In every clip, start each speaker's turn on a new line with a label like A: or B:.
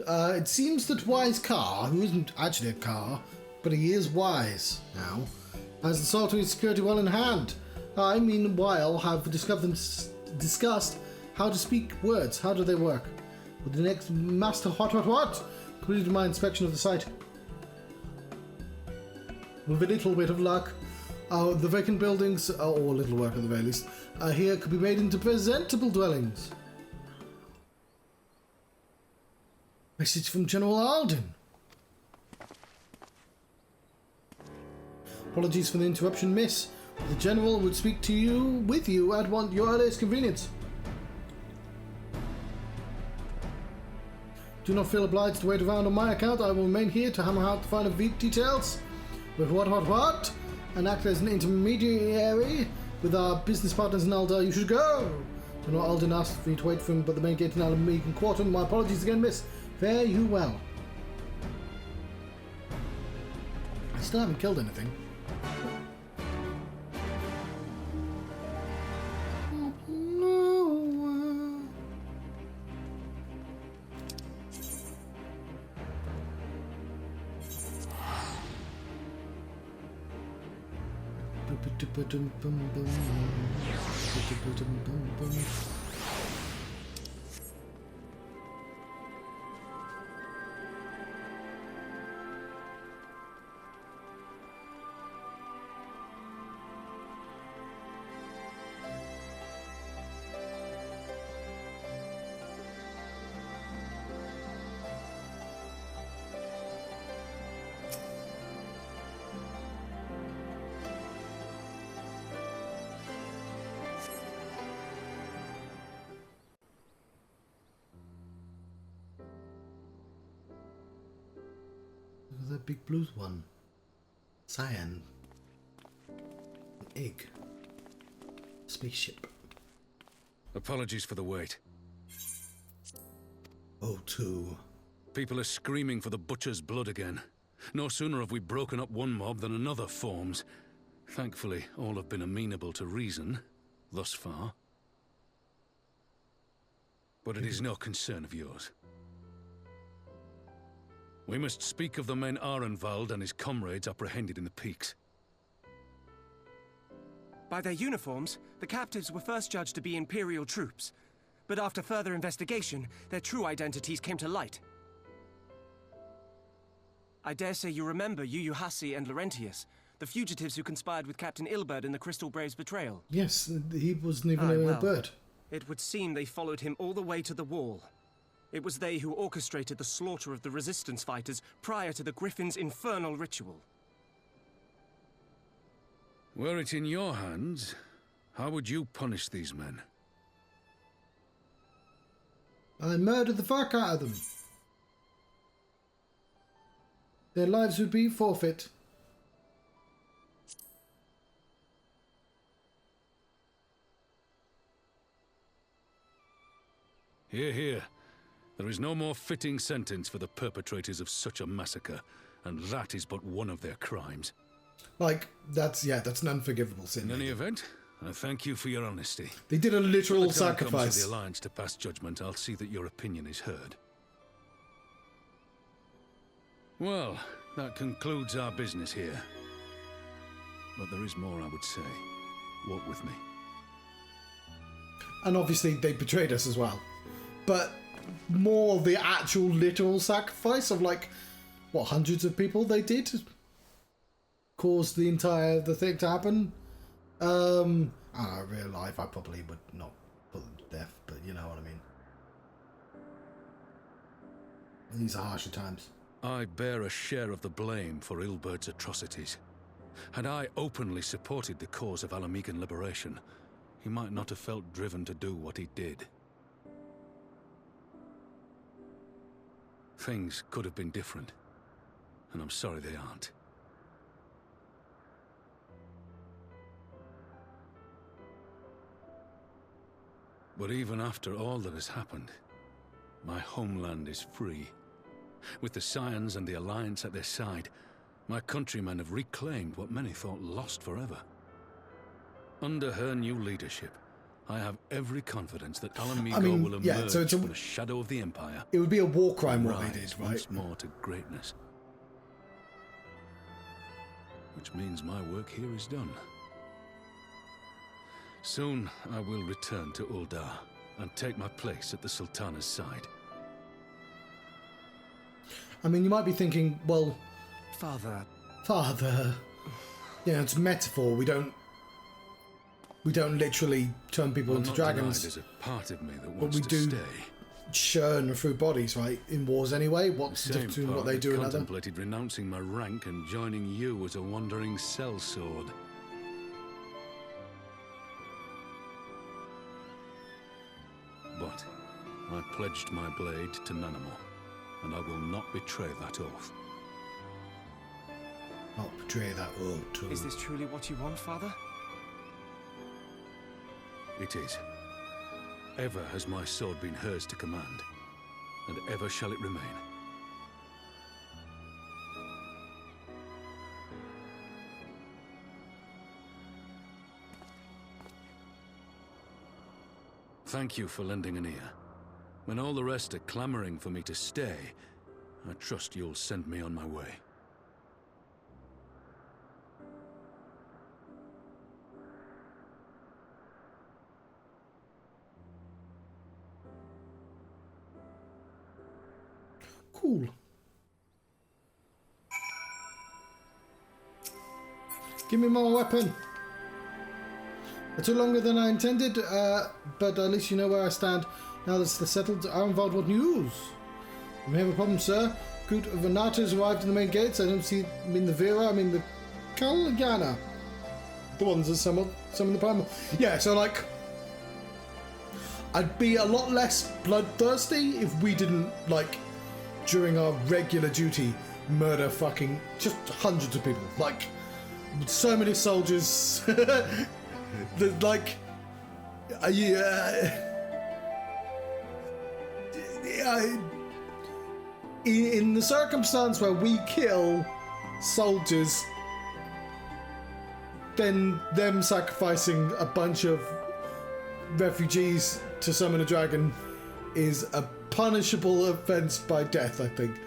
A: It seems that Wise Car, who isn't actually a car, but he is wise now, has the Saltwain security well in hand. I, meanwhile, have discussed how to speak words. How do they work? With the next master what? Completed my inspection of the site. With a little bit of luck, the vacant buildings, or little work at the very least, here could be made into presentable dwellings. Message from General Alden. Apologies for the interruption, miss. The General would speak to you, with you, at your earliest convenience. Do not feel obliged to wait around on my account. I will remain here to hammer out the finer details. With what? And act as an intermediary with our business partners in Alda. You should go. General Alden asked for you to wait for him, but the main gate in Ala Mhigo Quarter. My apologies again, miss. Fare you well. I still haven't killed anything. The big blues one. Cyan. An egg. Spaceship.
B: Apologies for the wait.
A: O2.
B: People are screaming for the butcher's blood again. No sooner have we broken up one mob than another forms. Thankfully, all have been amenable to reason, thus far. But it is no concern of yours. We must speak of the men Arenvald and his comrades apprehended in the peaks.
C: By their uniforms, the captives were first judged to be Imperial troops. But after further investigation, their true identities came to light. I dare say you remember Yuyuhasi and Laurentius, the fugitives who conspired with Captain Ilberd in the Crystal Brave's betrayal.
A: Yes, he wasn't even a bird.
C: It would seem they followed him all the way to the wall. It was they who orchestrated the slaughter of the resistance fighters prior to the Griffin's infernal ritual.
B: Were it in your hands, how would you punish these men?
A: I murdered the fuck out of them. Their lives would be forfeit.
B: Hear, hear. There is no more fitting sentence for the perpetrators of such a massacre, and that is but one of their crimes.
A: Like, that's an unforgivable sin.
B: In any event, I thank you for your honesty.
A: They did a literal
B: When the time
A: sacrifice.
B: comes for the Alliance to pass judgment, I'll see that your opinion is heard. Well, that concludes our business here. But there is more I would say. Walk with me.
A: And obviously they betrayed us as well. But more the actual literal sacrifice of like, what, hundreds of people they did? Caused the thing to happen. I don't know, in real life I probably would not put them to death, but you know what I mean. These are harsher times.
B: I bear a share of the blame for Ilberd's atrocities. Had I openly supported the cause of Ala Mhigan liberation, he might not have felt driven to do what he did. Things could have been different, and I'm sorry they aren't. But even after all that has happened, my homeland is free. With the Scions and the Alliance at their side, my countrymen have reclaimed what many thought lost forever. Under her new leadership, I have every confidence that Ala Mhigo
A: I mean,
B: will emerge
A: yeah, so it's
B: from the shadow of the Empire.
A: It would be a war crime what they
B: rise
A: did, right?
B: once more to greatness. Which means my work here is done. Soon I will return to Ul'dah and take my place at the Sultana's side.
A: I mean, you might be thinking, well,
C: Father.
A: Yeah, it's a metaphor. We don't literally turn people into dragons.
B: There's a part of me that
A: but
B: wants
A: we
B: to
A: do
B: stay.
A: churn through bodies, right? In wars anyway. What's the
B: Same
A: difference between
B: part
A: what they
B: that
A: do and other?
B: contemplated renouncing my rank and joining you as a wandering sellsword. But I pledged my blade to Nanamo, and I will not betray that oath.
A: Not betray that oath too.
C: Is this truly what you want, Father?
B: It is. Ever has my sword been hers to command, and ever shall it remain. Thank you for lending an ear. When all the rest are clamoring for me to stay, I trust you'll send me on my way.
A: Cool. Give me more weapon. It took longer than I intended, but at least you know where I stand. Now that's settled, I'm involved. What news? We have a problem, sir. Group of Anatas arrived in the main gates. I don't see. I mean the Vera. I mean the Kalyana. The ones that summon the primal. Yeah. So like, I'd be a lot less bloodthirsty if we didn't like during our regular duty murder fucking just hundreds of people. Like so many soldiers. Like, in the circumstance where we kill soldiers, then them sacrificing a bunch of refugees to summon a dragon is a punishable offense by death, I think.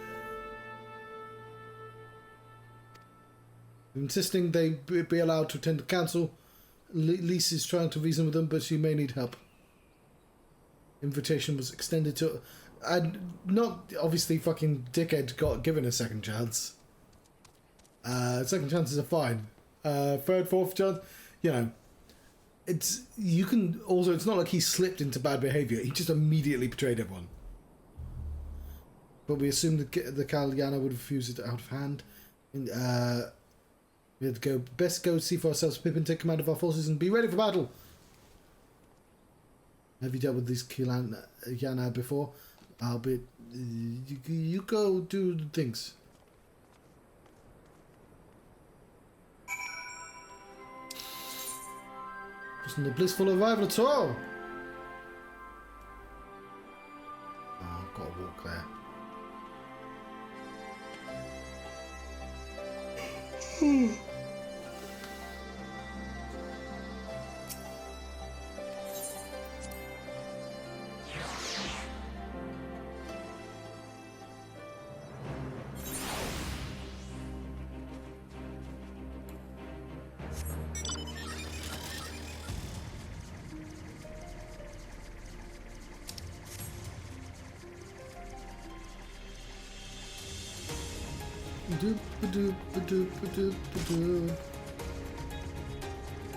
A: Insisting they be allowed to attend the council. Lise is trying to reason with them, but she may need help. Invitation was extended to... And not... Obviously, fucking dickhead got given a second chance. Second chances are fine. Third, fourth chance... You know... It's... You can... Also, it's not like he slipped into bad behaviour. He just immediately betrayed everyone. But we assume that the Kalyana would refuse it out of hand. We have to go. Best go see for ourselves. Pippin, take command of our forces and be ready for battle. Have you dealt with these Kalyana before? I'll be. You go do the things. Wasn't a blissful arrival at all. Oh, I've got to walk there.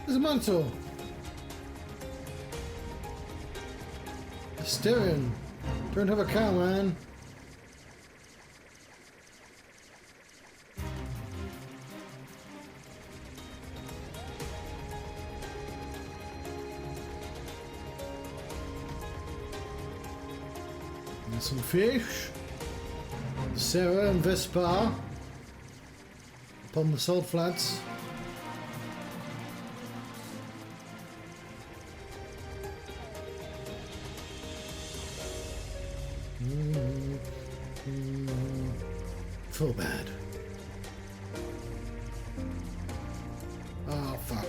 A: There's a mantle. Asterion. Don't have a cow, man. And some fish. Sarah and Vespa. Upon the salt flats. Feel bad. Oh fuck.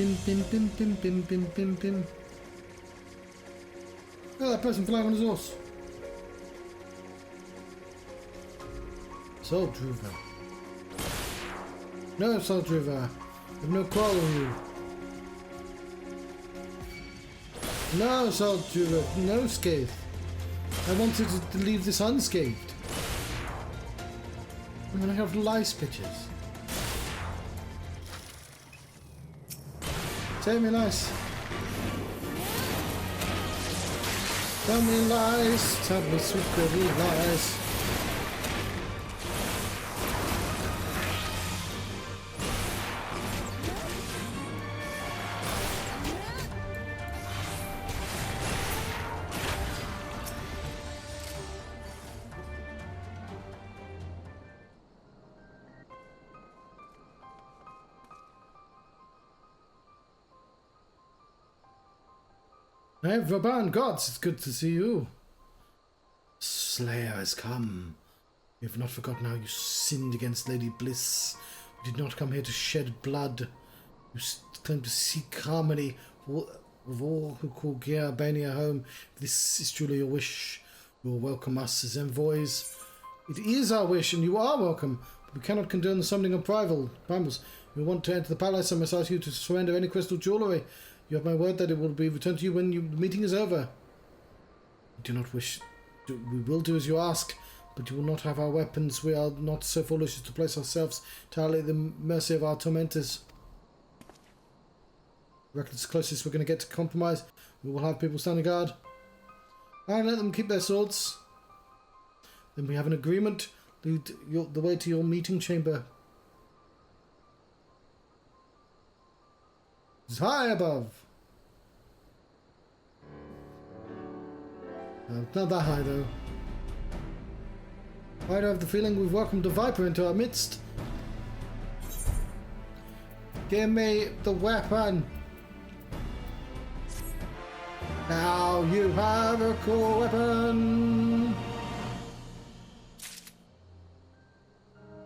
A: Pin, pin, pin, pin, pin, pin, pin, pin. Oh, that person flying on his horse. Soul Druva. No, Soul Druva. I have no quarrel with you. No, Soul Druva. No scathe. I wanted to leave this unscathed. I'm gonna have lice pitches. Tell me lice. Tell me lies. Tell me sweet pretty lies. Hey, Vaban gods, it's good to see you. Slayer has come. You have not forgotten how you sinned against Lady Bliss. You did not come here to shed blood. You claim to seek harmony with all who call Gia Albania home. If this is truly your wish, you will welcome us as envoys. It is our wish, and you are welcome. But we cannot condone the summoning of primals. We want to enter the palace. I must ask you to surrender any crystal jewellery. You have my word that it will be returned to you when the meeting is over. We do not wish... We will do as you ask, but you will not have our weapons. We are not so foolish as to place ourselves entirely at the mercy of our tormentors. I reckon it's the closest we're going to get to compromise. We will have people standing guard. And let them keep their swords. Then we have an agreement. Lead the way to your meeting chamber. It's high above. Not that high though. I have the feeling we've welcomed a viper into our midst. Give me the weapon. Now you have a cool weapon.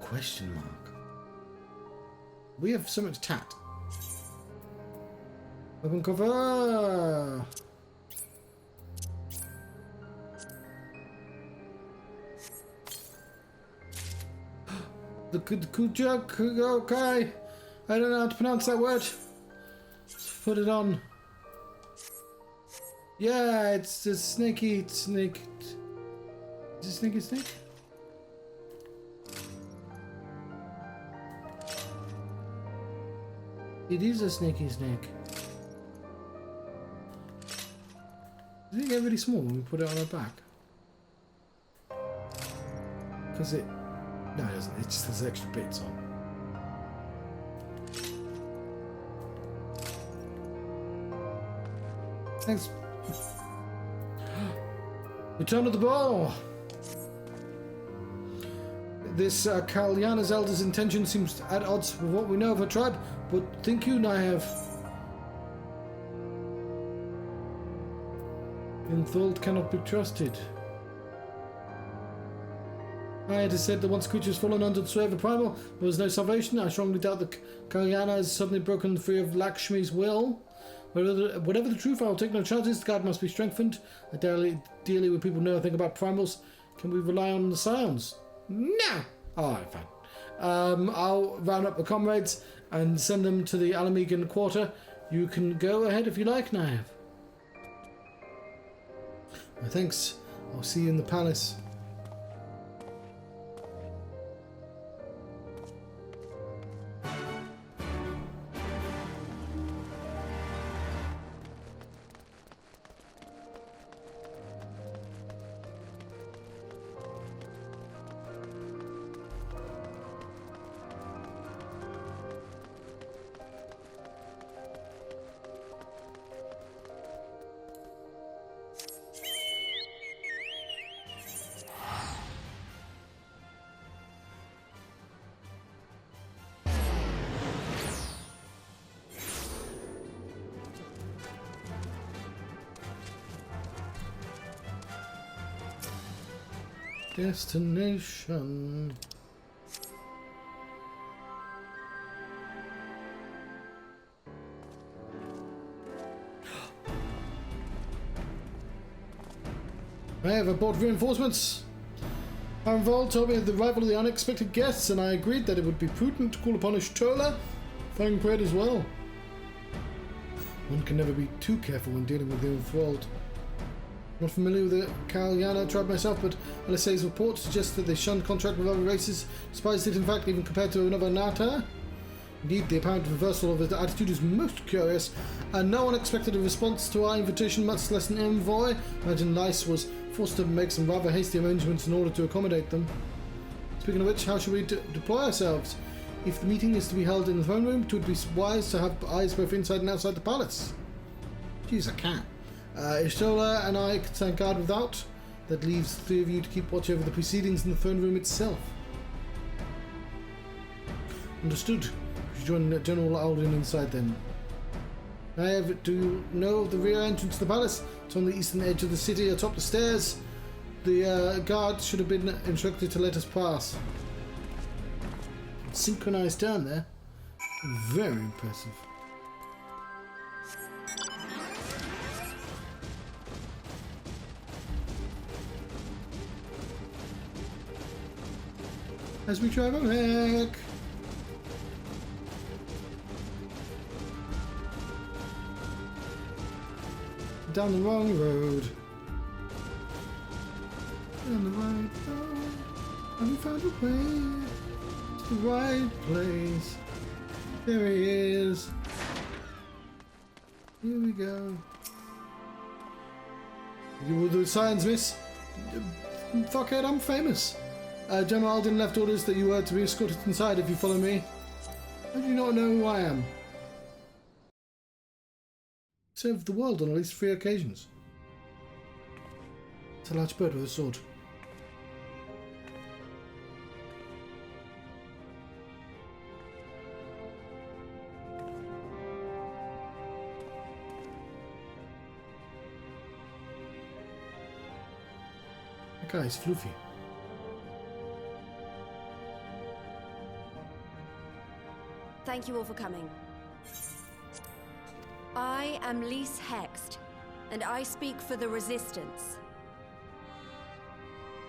A: Question mark. We have so much tat. Weapon cover. The Kujak, okay. I don't know how to pronounce that word. Let's put it on. Yeah, it's a snaky snake. Is it snaky snake? It is a snaky snake. Does it get really small when we put it on our back? Because it... No, it doesn't. It just has extra bits on. Thanks. Return of the ball! This Kalyana's elder's intention seems at odds with what we know of her tribe, but think you, Naev? Enthralled cannot be trusted. It is said that once creatures fallen under the sway of a primal, there was no salvation. I strongly doubt that Kalyana has suddenly broken free of Lakshmi's will. Whatever the truth, I will take no chances. The guard must be strengthened. I dearly with people know nothing about primals. Can we rely on the scions? No! Alright, fine. I'll round up the comrades and send them to the Ala Mhigo quarter. You can go ahead if you like, Naev. Thanks. I'll see you in the palace. Destination. I have brought reinforcements. Armval told me of the arrival of the unexpected guests, and I agreed that it would be prudent to call upon Y'shtola, Fangpred as well. One can never be too careful when dealing with the enthralled. Not familiar with the Kalyana tribe myself, but LSA's report suggests that they shunned contact with other races, despised it in fact even compared to another Nata. Indeed, the apparent reversal of his attitude is most curious, and no one expected a response to our invitation, much less an envoy. Imagine Lyce was forced to make some rather hasty arrangements in order to accommodate them. Speaking of which, how should we deploy ourselves? If the meeting is to be held in the throne room, it would be wise to have eyes both inside and outside the palace. Jeez, I can't. Y'shtola and I could stand guard without. That leaves the three of you to keep watch over the proceedings in the throne room itself. Understood. We should join General Alden inside then. Do you know of the rear entrance to the palace? It's on the eastern edge of the city, atop the stairs. The guard should have been instructed to let us pass. Synchronized turn there. Very impressive. As we travel back. Down the wrong road. Down the right road. And we found a way to the right place. There he is. Here we go. You will do signs, miss. Fuckhead, I'm famous. General Alden left orders that you were to be escorted inside if you follow me. How do you not know who I am? Served the world on at least 3 occasions. It's a large bird with a sword. That guy's floofy.
D: Thank you all for coming. I am Lyce Hext, and I speak for the Resistance.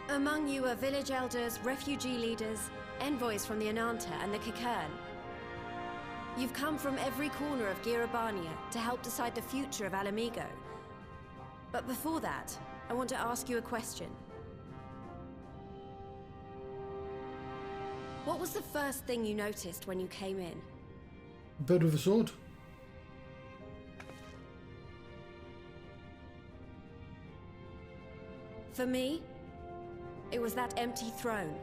D: Among you are village elders, refugee leaders, envoys from the Ananta and the Kikern. You've come from every corner of Girabania to help decide the future of Ala Mhigo. But before that, I want to ask you a question. What was the first thing you noticed when you came in?
A: Bird with a sword.
D: For me, it was that empty throne.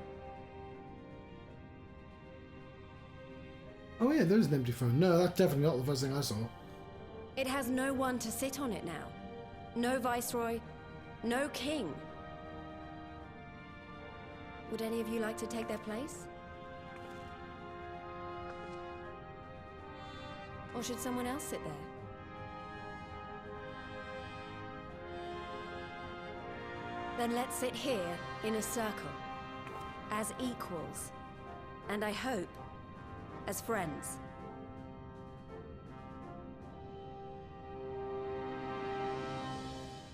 A: Oh yeah, there's an empty throne. No, that's definitely not the first thing I saw.
D: It has no one to sit on it now. No viceroy, no king. Would any of you like to take their place? Or should someone else sit there? Then let's sit here in a circle, as equals, and I hope, as friends.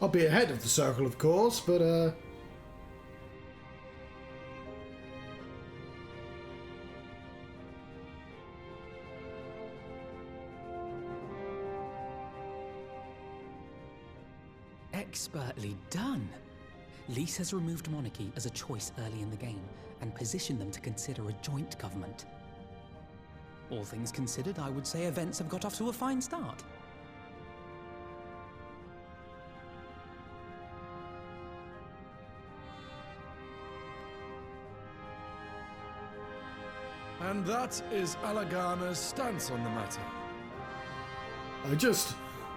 A: I'll be ahead of the circle, of course, but
E: Expertly done. Lyce has removed monarchy as a choice early in the game and positioned them to consider a joint government. All things considered, I would say events have got off to a fine start.
F: And that is Alagana's stance on the matter.
A: I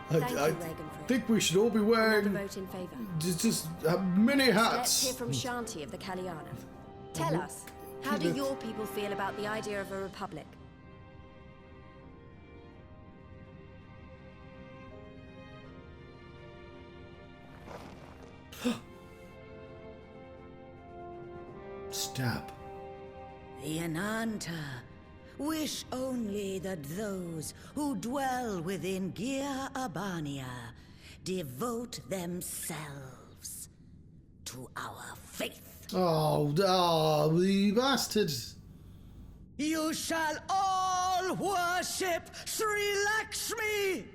D: Thank you, Regenford.
A: think we should all be wearing
D: Another vote in favor.
A: just many
D: Let's
A: hats.
D: hear from Shanti of the Kalyana. Tell us, how do your people feel about the idea of a republic?
A: Stab.
G: The Ananta wish only that those who dwell within Girabania devote themselves to our faith.
A: Oh, you bastards.
G: You shall all worship Sri Lakshmi!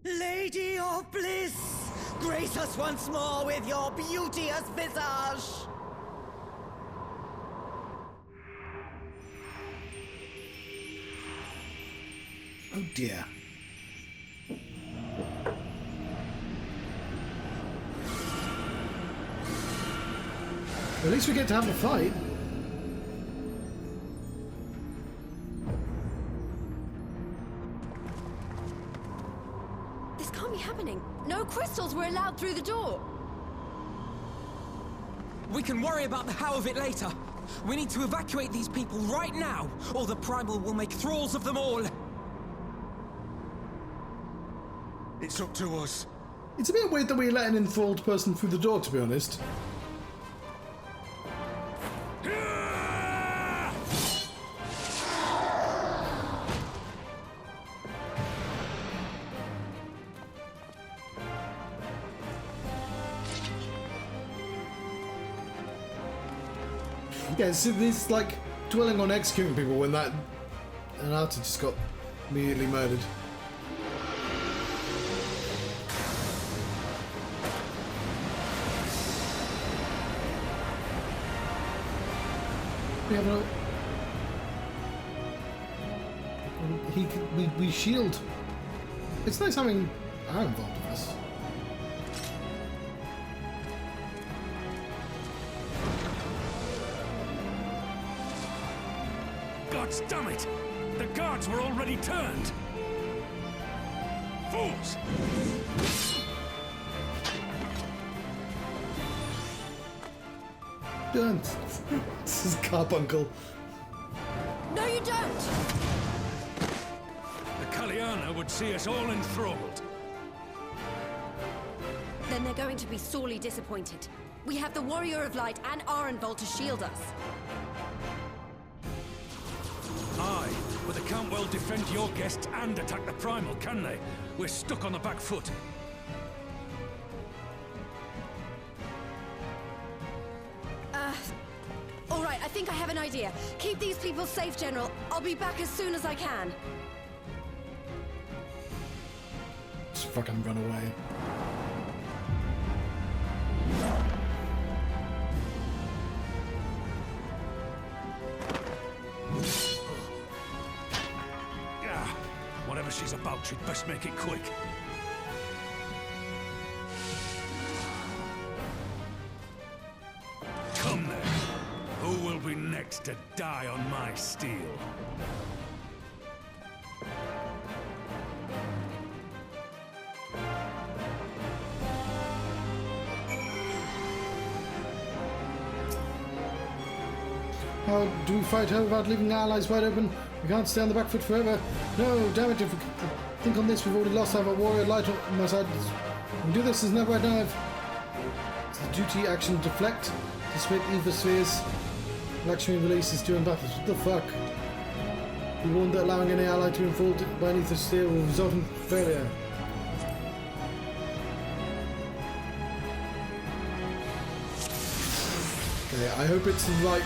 G: Lady of bliss, grace us once more with your beauteous visage!
A: Oh dear. At least we get to have a fight.
D: This can't be happening. No crystals were allowed through the door.
E: We can worry about the how of it later. We need to evacuate these people right now, or the Primal will make thralls of them all.
B: It's up to us.
A: It's a bit weird that we let an enthralled person through the door, to be honest. Yeah, so this like dwelling on executing people when that Anata just got immediately murdered. We have no. We shield. It's nice having our involved with this.
B: Gods damn it! The guards were already turned! Fools!
A: Don't. This is Carbuncle.
D: No, you don't!
B: The Kalyana would see us all enthralled.
D: Then they're going to be sorely disappointed. We have the Warrior of Light and Arenvald to shield us.
B: Aye, but they can't well defend your guests and attack the Primal, can they? We're stuck on the back foot.
D: All right, I think I have an idea. Keep these people safe, General. I'll be back as soon as I can.
A: Just fucking run away.
B: Yeah, whatever she's about, she'd best make it quick. Come then. Who will be next to die on my steel?
A: How do we fight her without leaving our allies wide open? We can't stay on the back foot forever. No, damn it, if we think on this, we've already lost our warrior light on my side. We do this as never right now. It's the duty action deflect to split ether spheres. Lakshmi releases during battles. What the fuck? We warned that allowing any ally to be infiltrated by an ether sphere will result in failure. Okay, I hope it's the right.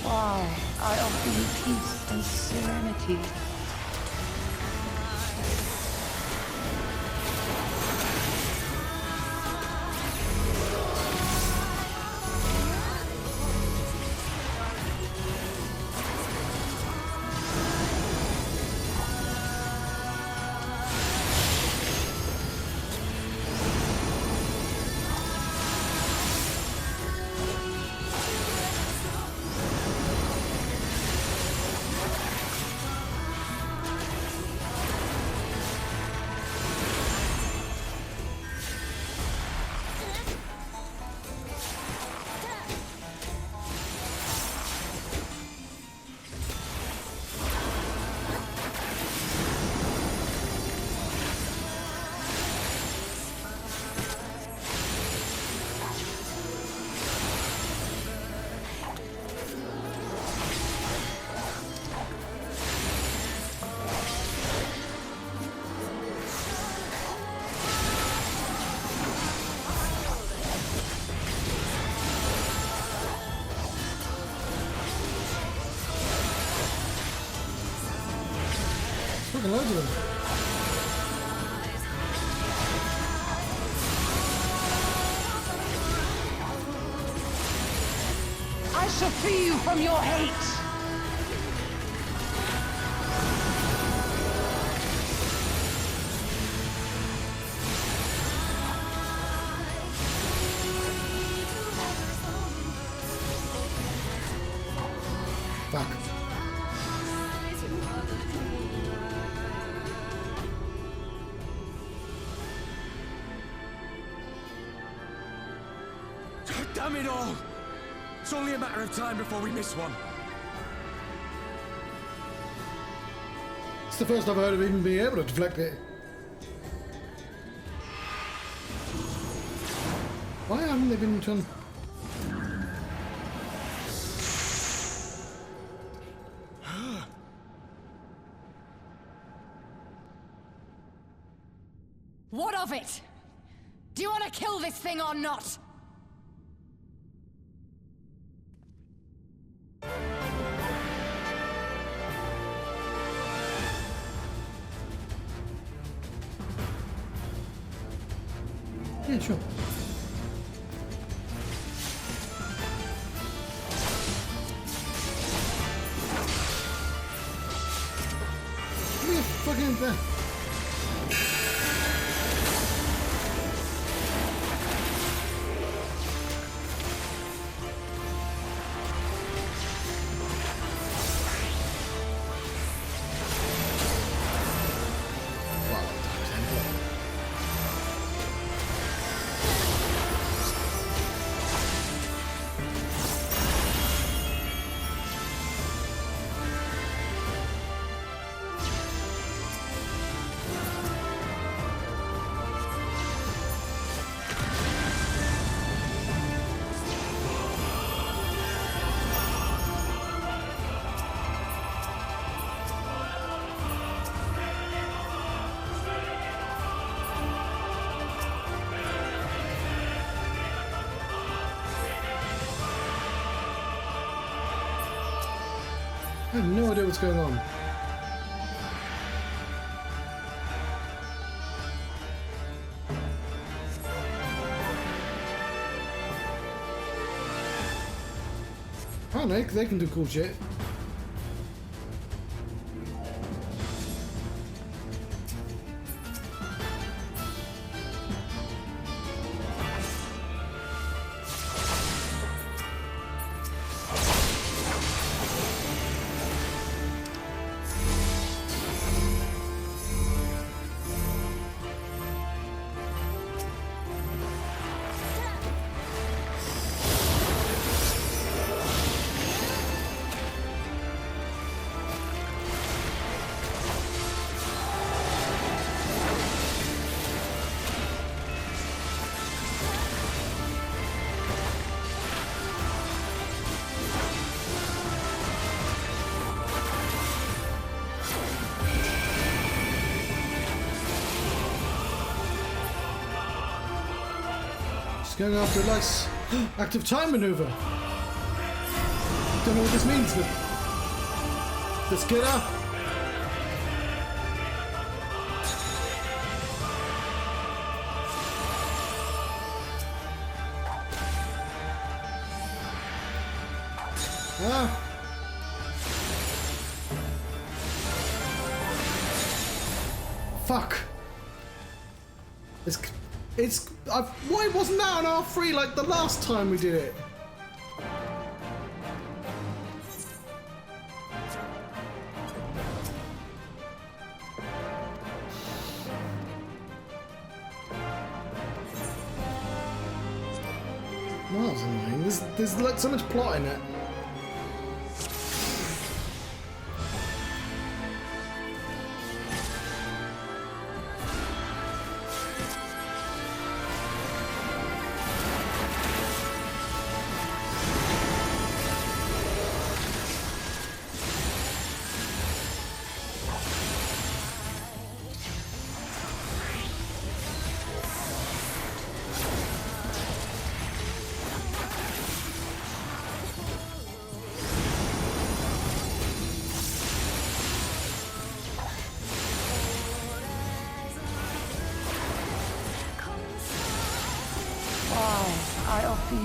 H: Why, I offer you peace and serenity.
A: Fucking loads of them.
H: I shall free you from your hate!
A: Fuck.
C: Damn it all! It's only a matter of time before we miss one.
A: It's the first I've heard of even being able to deflect it. Why haven't they been turned?
H: What of it? Do you want to kill this thing or not?
A: Yeah, sure. Give me a fucking thing. I have no idea what's going on. Oh, they can do cool shit. Going after a nice active time maneuver. Don't know what this means, but let's get up. Ah. Fuck. Why wasn't that on R3 like the last time we did it? Well, that was annoying. There's like so much plot in it.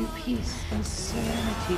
I: you peace and serenity.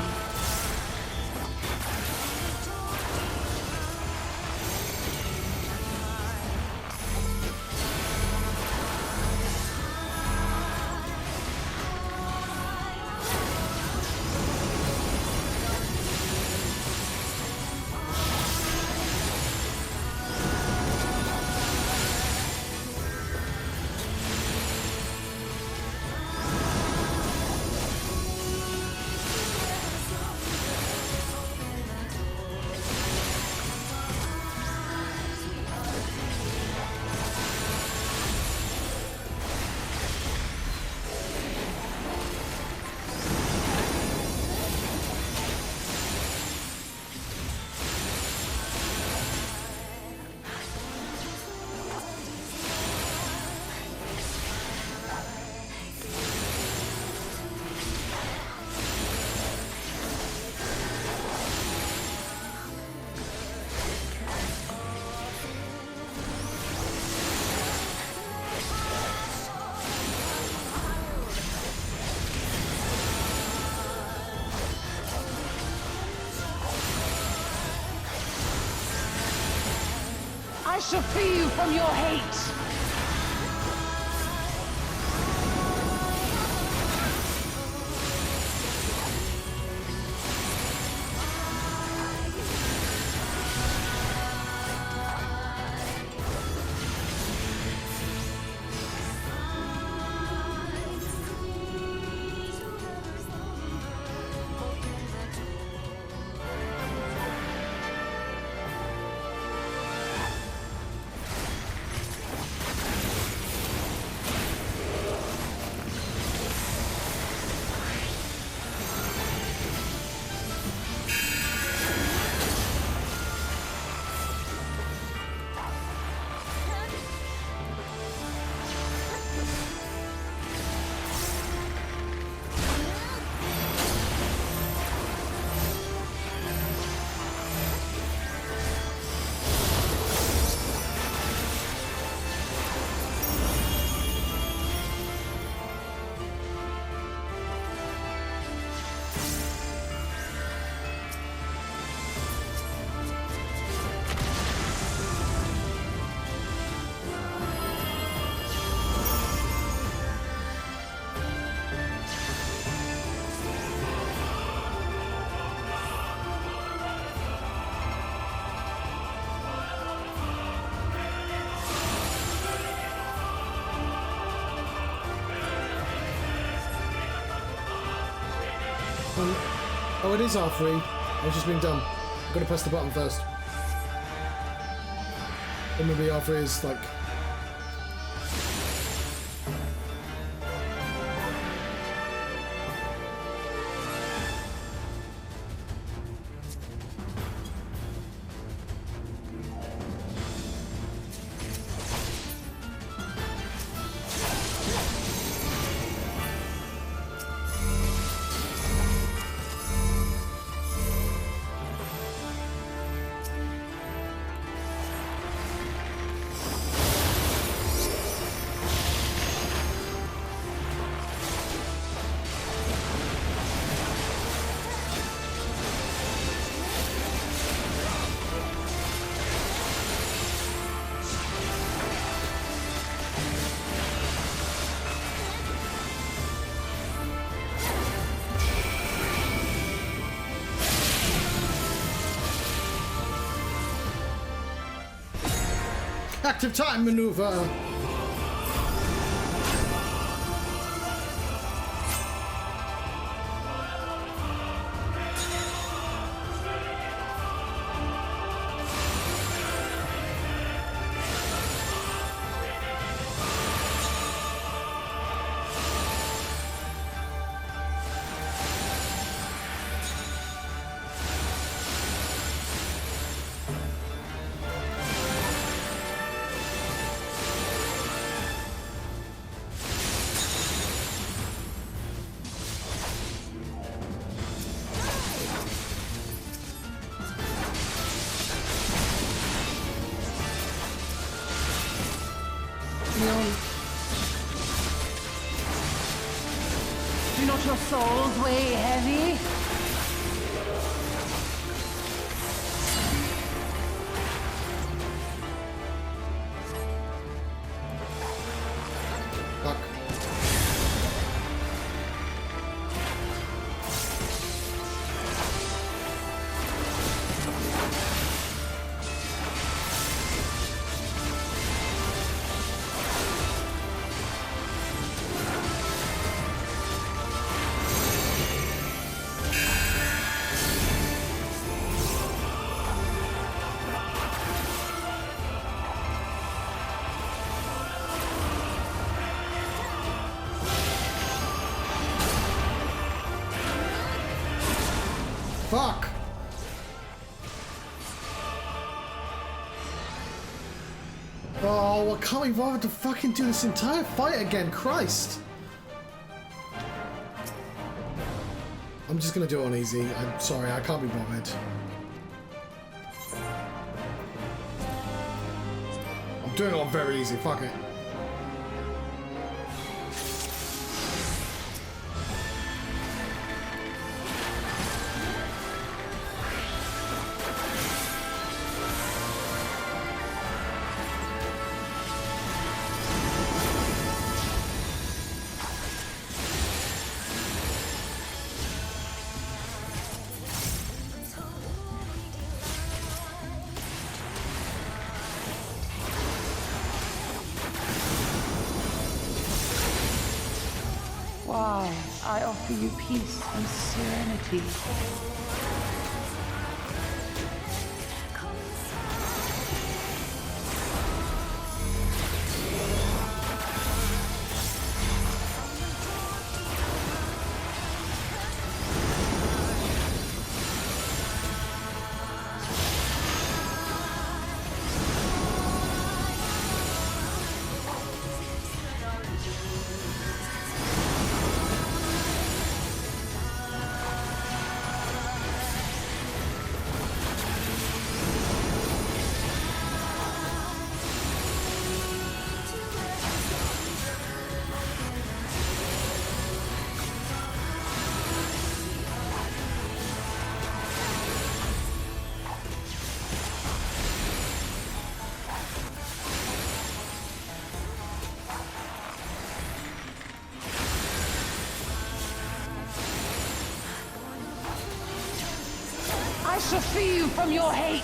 I: I shall free you from your hate!
A: Oh, it is R3. I've just been dumb. I'm gonna press the button first. Or maybe R3 is like... Active time maneuver!
E: Do not
I: Don't your souls weigh heavy?
A: Fuck. Fuck! Oh, I can't be bothered to fucking do this entire fight again, Christ! I'm just gonna do it on easy. I'm sorry, I can't be bothered. I'm doing it on very easy, fuck it.
I: Why, I offer you peace and serenity. I shall free you from your hate!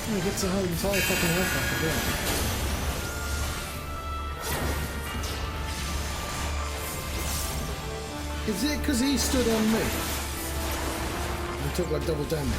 A: He gets a whole entire fucking health back again. Is it because he stood on me? And took like double damage.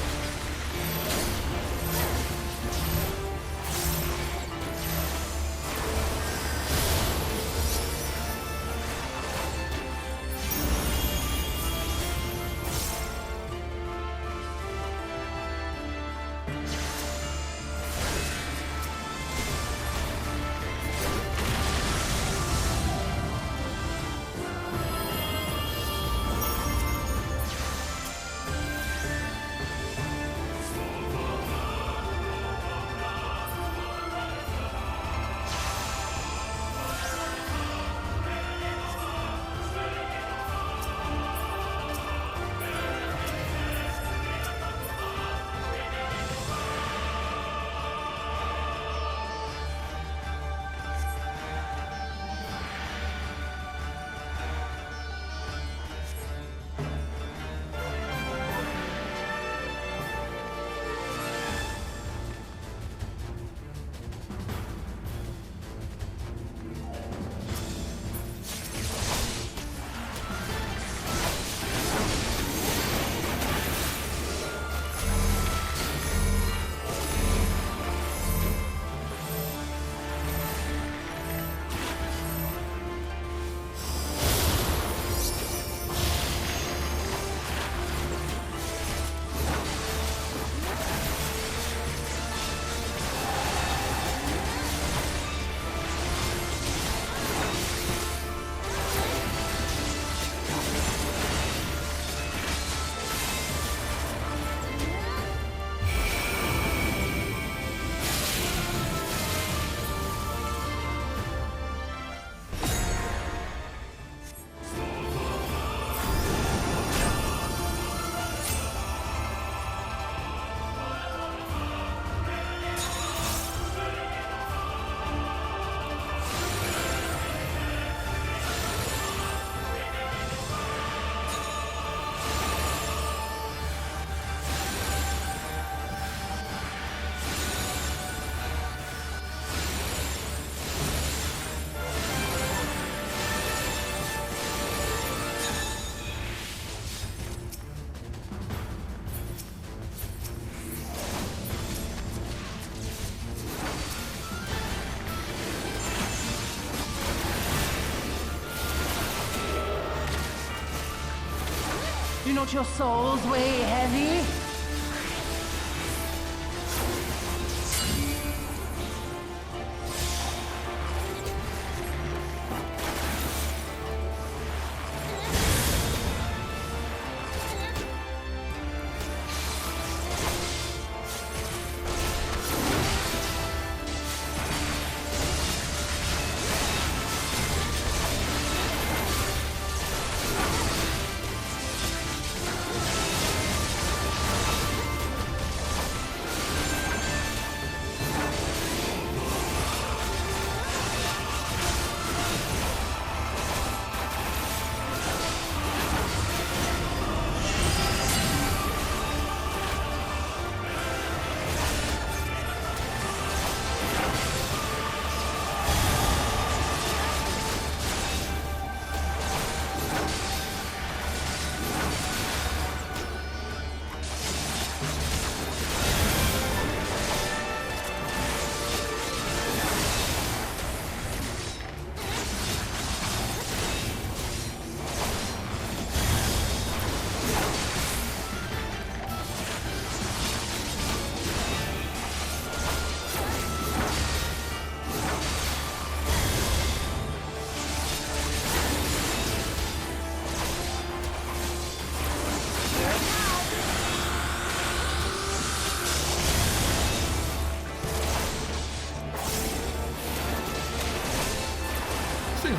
I: Do not your souls weigh heavy?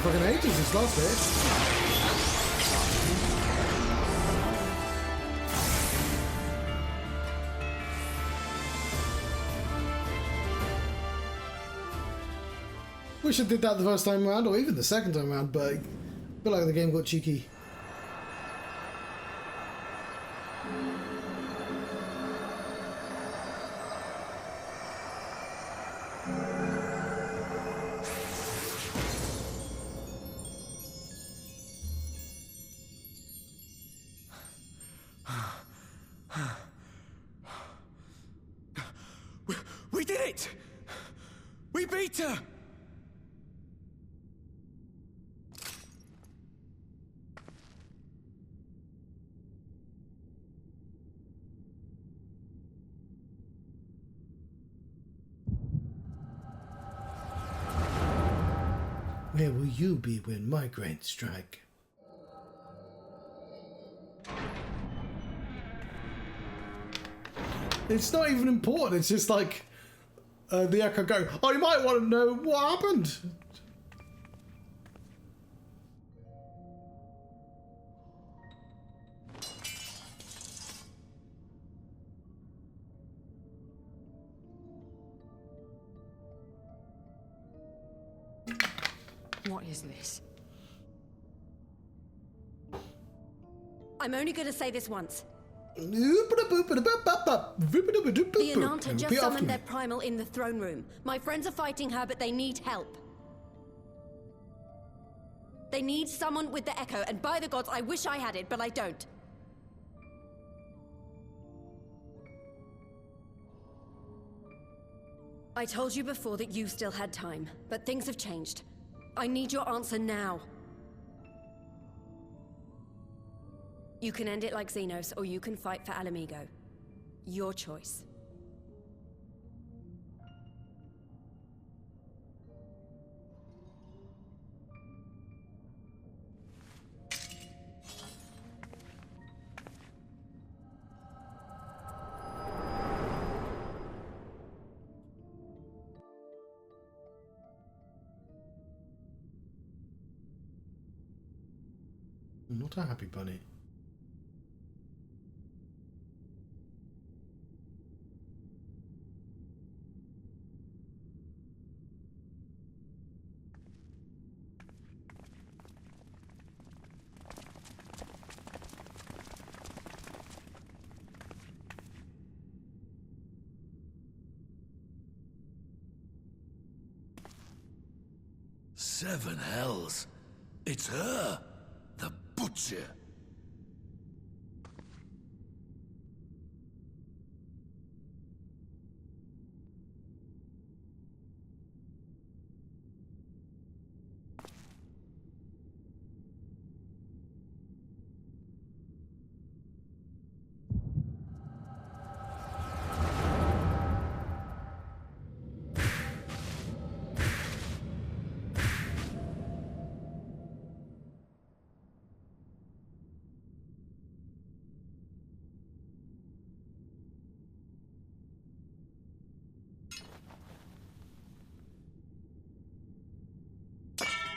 A: Fucking ages this last bit. Wish I did that the first time around, or even the second time around, but I feel like the game got cheeky.
C: We did it! We beat her!
A: Where will you be when migraines strike? It's not even important, it's just like the Echo going, oh, you might want to know what happened.
H: What is this?
D: I'm only going to say this once. The
A: The
D: Ananta just summoned their primal in the throne room. My friends are fighting her, but they need help. They need someone with the Echo, and by the gods, I wish I had it, but I don't. I told you before that you still had time, but things have changed. I need your answer now. You can end it like Xenos, or you can fight for Ala Mhigo. Your choice.
A: Not a happy bunny.
F: Seven hells. It's her, the butcher.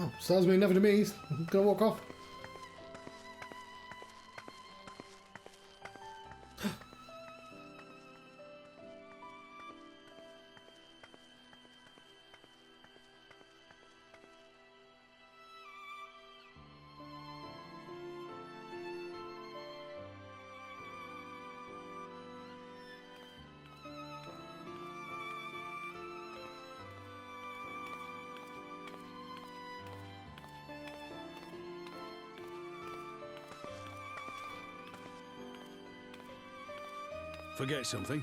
A: Oh, stars mean nothing to me. I'm gonna walk off.
B: Forget something?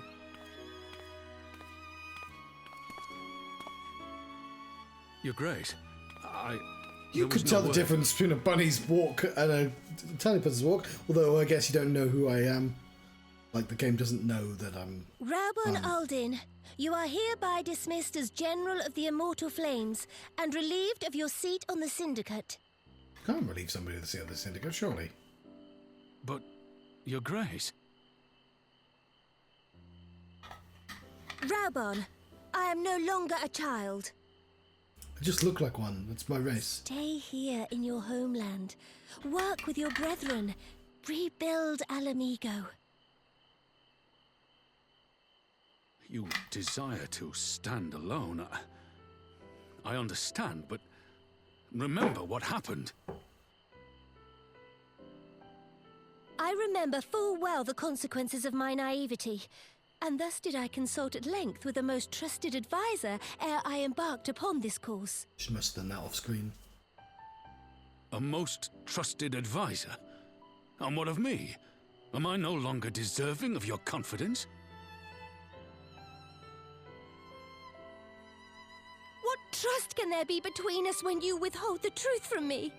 B: Your Grace,
A: You could tell the difference between a bunny's walk and a tiny person's walk, although I guess you don't know who I am. Like, the game doesn't know that I'm...
J: Raubon Aldin, you are hereby dismissed as General of the Immortal Flames and relieved of your seat on the Syndicate.
A: Can't relieve somebody of the seat of the Syndicate, surely.
B: But, Your Grace...
J: Raubon, I am no longer a child.
A: I just look like one. That's my race.
J: Stay here in your homeland. Work with your brethren. Rebuild Ala Mhigo.
B: You desire to stand alone. I understand, but remember what happened.
J: I remember full well the consequences of my naivety, and thus did I consult at length with a most trusted advisor ere I embarked upon this course.
A: She must have done that off screen.
B: A most trusted advisor? And what of me? Am I no longer deserving of your confidence?
J: What trust can there be between us when you withhold the truth from me?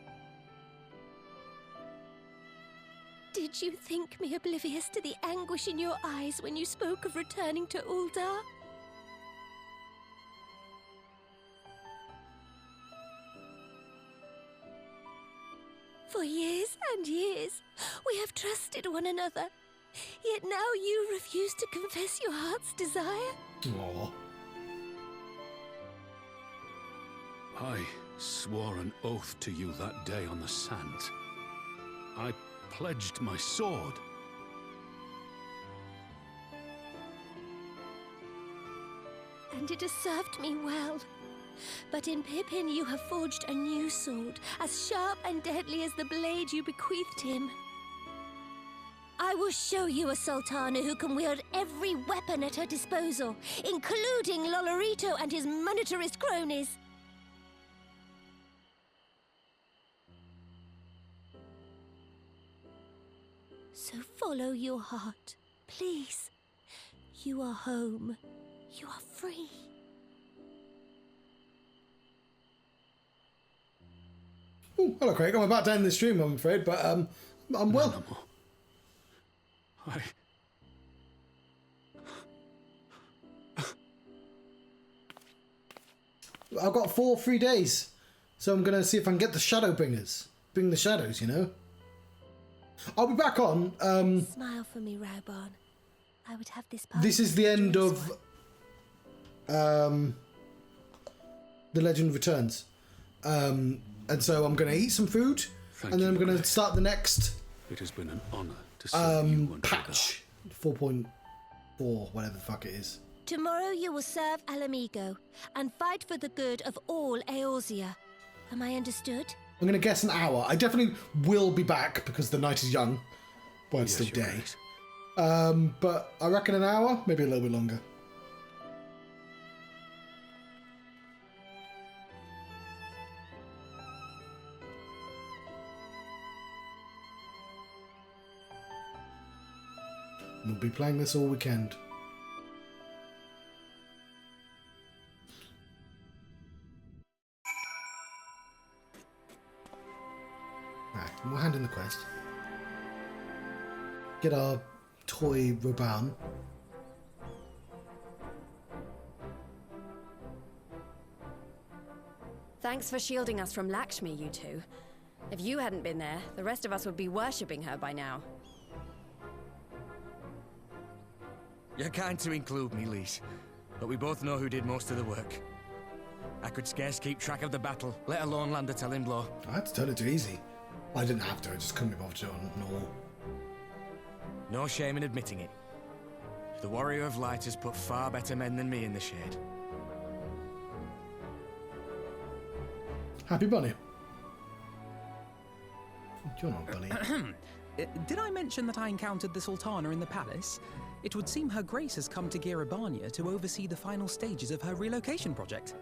J: Did you think me oblivious to the anguish in your eyes when you spoke of returning to Uldar? For years and years, we have trusted one another. Yet now you refuse to confess your heart's desire?
A: Aww.
B: I swore an oath to you that day on the sands. I pledged my sword.
J: And it has served me well. But in Pippin you have forged a new sword, as sharp and deadly as the blade you bequeathed him. I will show you a Sultana who can wield every weapon at her disposal, including Lolorito and his monetarist cronies. So follow your heart, please. You are home. You are free.
A: Ooh, hello, Craig. I'm about to end the stream, I'm afraid, but I'm well.
B: No more.
A: I've got 4 free days, so I'm gonna see if I can get the Shadowbringers. Bring the shadows, you know. I'll be back on.
J: Smile for me, Raubon. I would have this part.
A: This is the end of The Legend Returns. And so I'm going to eat some food, and then I'm going to start the next
B: It has been an honor to serve you and
A: patch 4.4, whatever the fuck it is.
J: Tomorrow you will serve Ala Mhigo and fight for the good of all Eorzea. Am I understood?
A: I'm going to guess an hour. I definitely will be back because the night is young. Well, it's still day. But I reckon an hour, maybe a little bit longer. We'll be playing this all weekend. Right, we'll hand in the quest. Get our toy Raubon.
D: Thanks for shielding us from Lakshmi, you two. If you hadn't been there, the rest of us would be worshipping her by now.
K: You're kind to include me, Lise, but we both know who did most of the work. I could scarce keep track of the battle, let alone land a telling blow.
A: I had to turn it to easy. I didn't have to, I just couldn't be bothered to on normal.
K: No shame in admitting it. The Warrior of Light has put far better men than me in the shade.
A: Happy Bunny. You're not Bunny.
E: Did I mention that I encountered the Sultana in the palace? It would seem Her Grace has come to Girabania to oversee the final stages of her relocation project.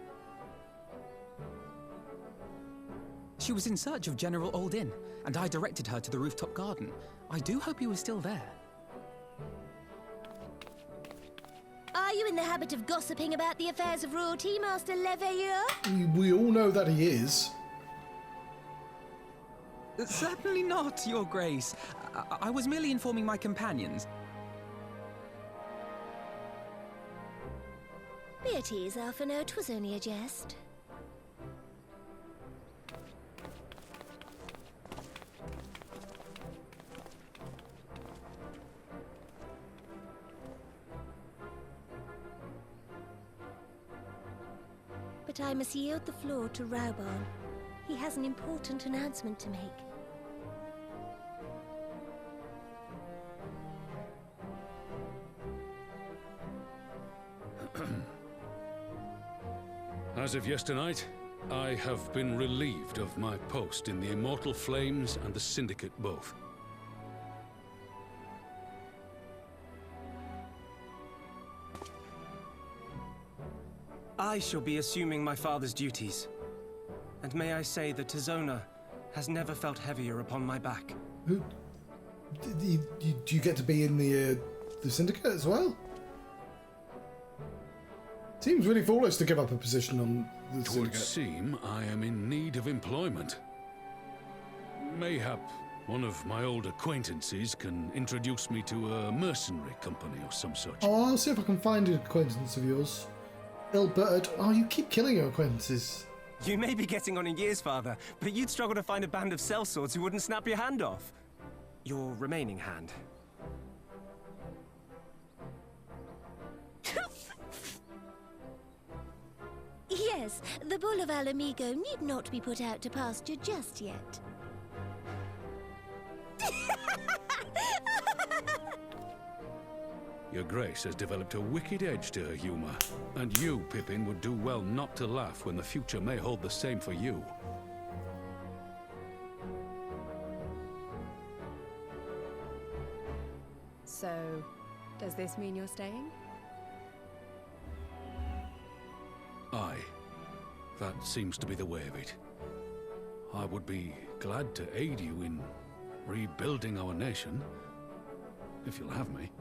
E: She was in search of General Oldin, and I directed her to the rooftop garden. I do hope he was still there.
J: Are you in the habit of gossiping about the affairs of royalty, Master Leveilleur?
A: We all know that he is.
E: Certainly not, Your Grace. I was merely informing my companions.
J: Be at ease, Alphino. 'Twas only a jest. But I must yield the floor to Rauban. He has an important announcement to make.
B: As of yesternight, I have been relieved of my post in the Immortal Flames and the Syndicate both.
C: I shall be assuming my father's duties. And may I say that Tizona has never felt heavier upon my back.
A: Who? Do you get to be in the Syndicate as well? Seems really foolish to give up a position on the
B: It would
A: Syndicate.
B: seem I am in need of employment. Mayhap one of my old acquaintances can introduce me to a mercenary company or some such.
A: Oh, I'll see if I can find an acquaintance of yours. Ilbert. Oh, you keep killing your acquaintances.
C: You may be getting on in years, Father, but you'd struggle to find a band of sellswords who wouldn't snap your hand off. Your remaining hand.
J: Yes, the bull of Ala Mhigo need not be put out to pasture just yet.
B: Your Grace has developed a wicked edge to her humor, and you, Pippin, would do well not to laugh when the future may hold the same for you.
L: So, does this mean you're staying?
B: Aye. That seems to be the way of it. I would be glad to aid you in rebuilding our nation, if you'll have me.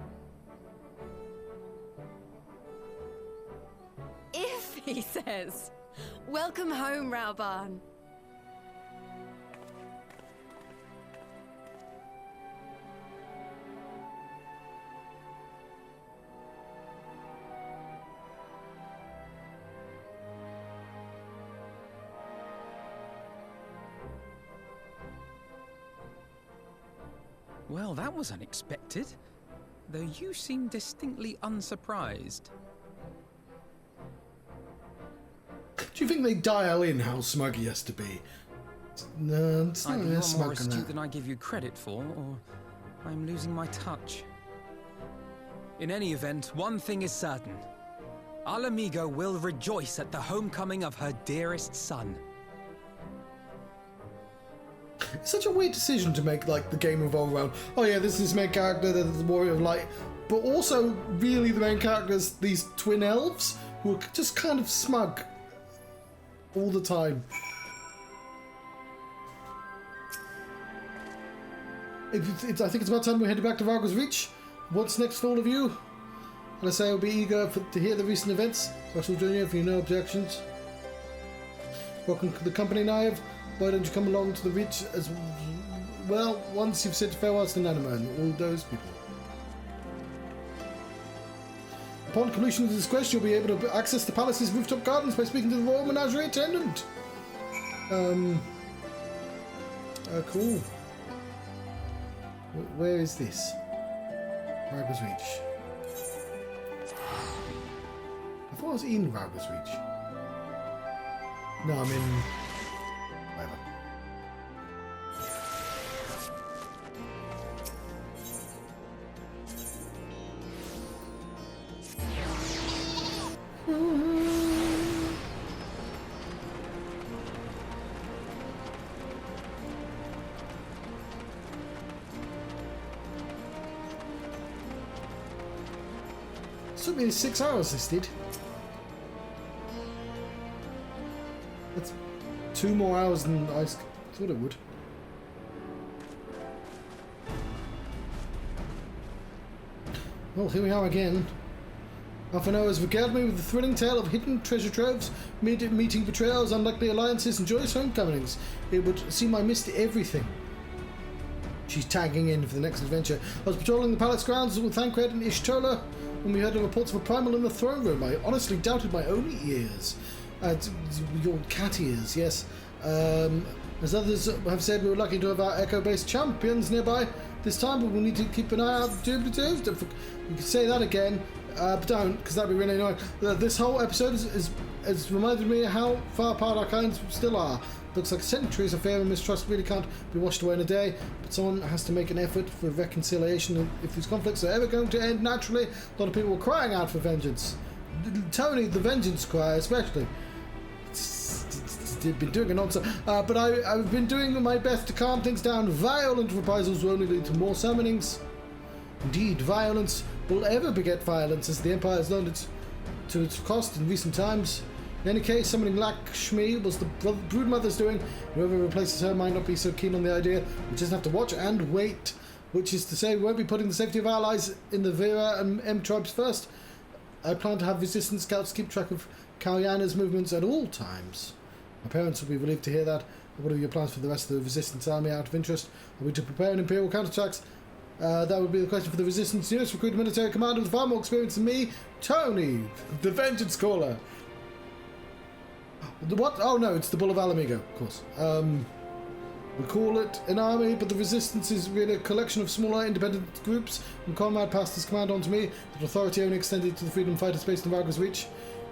L: If, he says. Welcome home, Rauban.
E: Well, that was unexpected. Though you seem distinctly unsurprised.
A: Do you think they dial in how smug he has to be? No, it's not
E: Either
A: really
E: you're
A: smug
E: more
A: than
E: astute
A: that.
E: than I give you credit for, or I'm losing my touch. In any event, one thing is certain. Ala Mhigo will rejoice at the homecoming of her dearest son.
A: It's such a weird decision to make, like, the game revolve around, oh yeah, this is his main character, the Warrior of Light, but also, really, the main characters, these twin elves, who are just kind of smug all the time. I think it's about time we headed back to Vargo's Reach. What's next for all of you? And I say I'll be eager to hear the recent events, so I shall join you if you have no objections. Welcome to the company, Naive. Why don't you come along to the Reach as well once you've said farewell to Nanima and all those people? Upon completion of this quest, you'll be able to access the palace's rooftop gardens by speaking to the Royal Menagerie attendant. Cool. Where is this? Vargo's Reach. I thought I was in Vargo's Reach. No, I mean... whatever. Took me 6 hours, this did. That's 2 more hours than I thought it would. Well, here we are again. Half an hour has regaled me with the thrilling tale of hidden treasure troves, meeting betrayals, unlikely alliances, and joyous homecomings. It would seem I missed everything. She's tagging in for the next adventure. I was patrolling the palace grounds with Thancred and Ishtola when we heard the reports of a primal in the throne room. I honestly doubted my own ears. Your cat ears, yes. As others have said, we were lucky to have our echo-based champions nearby this time, but we'll need to keep an eye out for duplicates. You could say that again, but don't, because that'd be really annoying. This whole episode has reminded me how far apart our kinds still are. Looks like centuries of fear and mistrust really can't be washed away in a day, but someone has to make an effort for reconciliation if these conflicts are ever going to end naturally. A lot of people were crying out for vengeance. Tony, the vengeance cry, especially. Been doing a nonsense, but I've been doing my best to calm things down. Violent reprisals will only lead to more summonings. Indeed, violence will ever beget violence, as the Empire has learned to its cost in recent times. In any case, summoning Lakshmi was the broodmother's doing. Whoever replaces her might not be so keen on the idea. We just have to watch and wait, which is to say we won't be putting the safety of our allies in the Vera and M tribes first. I plan to have resistance scouts keep track of Kalyana's movements at all times. My parents will be relieved to hear that. What are your plans for the rest of the Resistance army out of interest? Are we to prepare an Imperial counterattacks? That would be the question for the Resistance units. Recruit a military commander with far more experience than me. Tony, the Vengeance Caller. The what? Oh no, it's the Bull of Ala Mhigo, of course. We call it an army, but the Resistance is really a collection of smaller independent groups. When Conrad passed his command on to me, the authority only extended to the freedom fighters based in Varga's Reach.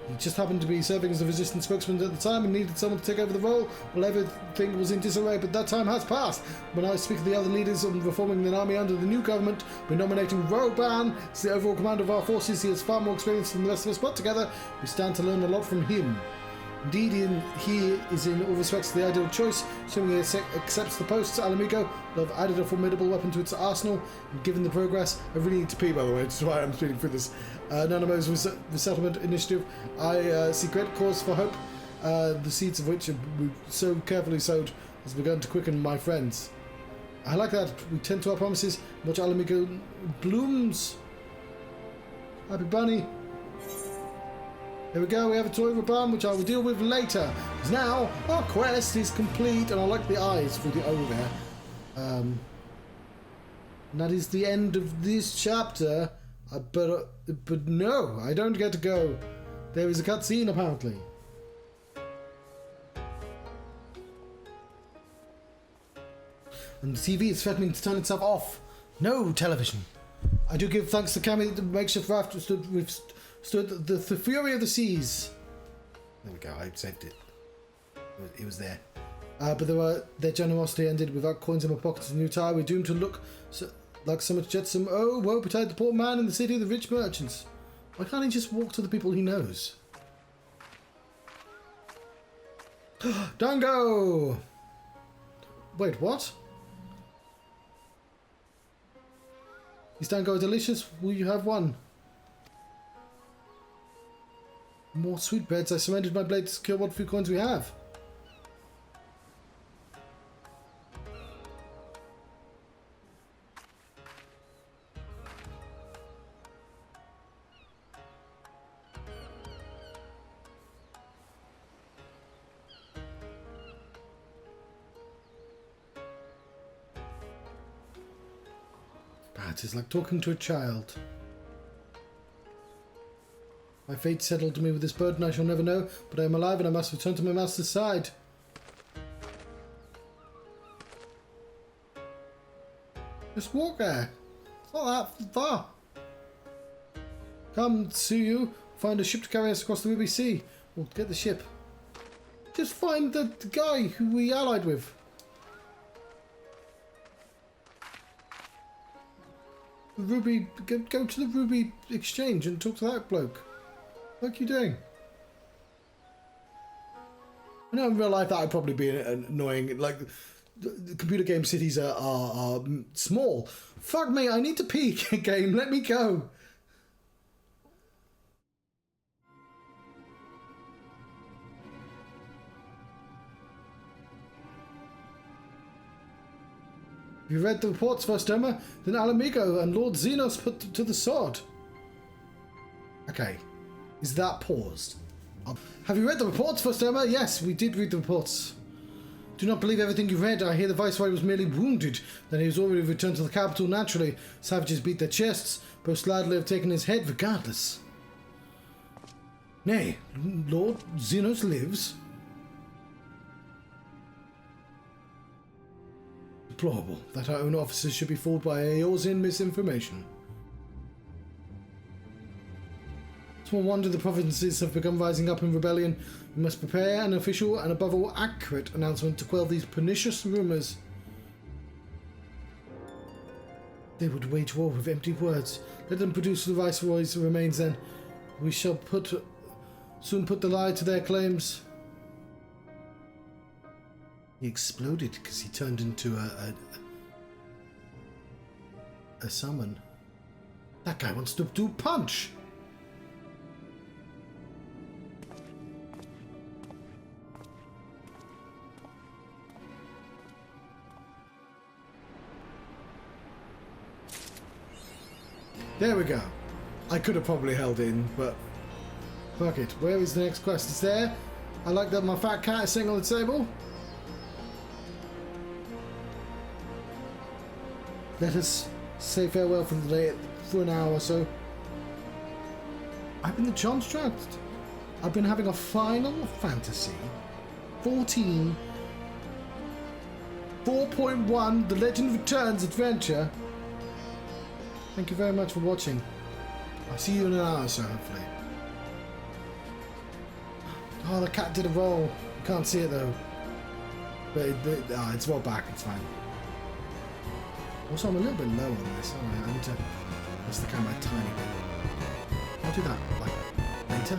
A: He just happened to be serving as the Resistance spokesman at the time and needed someone to take over the role. Well, everything was in disarray, but that time has passed. When I speak of the other leaders on reforming the army under the new government, we're nominating Roban as the overall commander of our forces. He has far more experience than the rest of us put together. We stand to learn a lot from him. Indeed, he is in all respects the ideal choice. Assuming he accepts the post, Ala Mhigo will have added a formidable weapon to its arsenal. And given the progress, I really need to pee, by the way, which is why I'm speaking through this Nanamo's resettlement initiative. I see great cause for hope. The seeds of which we've so carefully sowed has begun to quicken my friends. I like that. We tend to our promises. Watch Ala Mhigo blooms. Happy bunny. There we go, we have a toy Raban, which I will deal with later. Because now, our quest is complete, and I like the eyes for the O there. And that is the end of this chapter. But no, I don't get to go. There is a cutscene, apparently. And the TV is threatening to turn itself off. No television. I do give thanks to Cammy, the makeshift raft stood the fury of the seas. There we go, I saved it. It was there. But their generosity ended without coins in my pockets and new tie. We're doomed to look like so much jetsam. Oh, woe betide the poor man in the city of the rich merchants. Why can't he just walk to the people he knows? Dango! Wait, what? Is Dango delicious? Will you have one? More sweetbreads. I surrendered my blade to secure what few coins we have. That is like talking to a child. My fate settled to me with this burden I shall never know, but I am alive and I must return to my master's side. Just walk there. It's not that far. Come, Tsuyu. Find a ship to carry us across the Ruby Sea. We'll get the ship. Just find the guy who we allied with. Ruby, go to the Ruby exchange and talk to that bloke. What are you doing? I know in real life that would probably be annoying. Like, the computer game cities are small. Fuck me, I need to pee, game. Let me go. Have you read the reports, First Emma? Then Ala Mhigo and Lord Xenos put to the sword. Okay. Is that paused? Have you read the reports, First Emma? Yes, we did read the reports. Do not believe everything you read. I hear the Viceroy was merely wounded, that he was already returned to the capital naturally. Savages beat their chests, but would gladly have taken his head regardless. Nay, Lord Xenos lives. Deplorable that our own officers should be fooled by Eorzean misinformation. Small wonder the provinces have begun rising up in rebellion. We must prepare an official and above all accurate announcement to quell these pernicious rumours. They would wage war with empty words. Let them produce the Viceroy's remains then. We shall soon put the lie to their claims. He exploded because he turned into a summon. That guy wants to do punch. There we go. I could have probably held in, but fuck it. Where is the next quest? It's there. I like that my fat cat is sitting on the table. Let us say farewell for the day for an hour or so. I've been the John Strapped. I've been having a Final Fantasy 14 4.1 The Legend Returns adventure. Thank you very much for watching. I'll see you in an hour or so, hopefully. Oh, the cat did a roll. You can't see it though. But it's rolled back, it's fine. Also, I'm a little bit low on this, aren't I? I need to adjust the camera a tiny bit. I'll do that, like, later.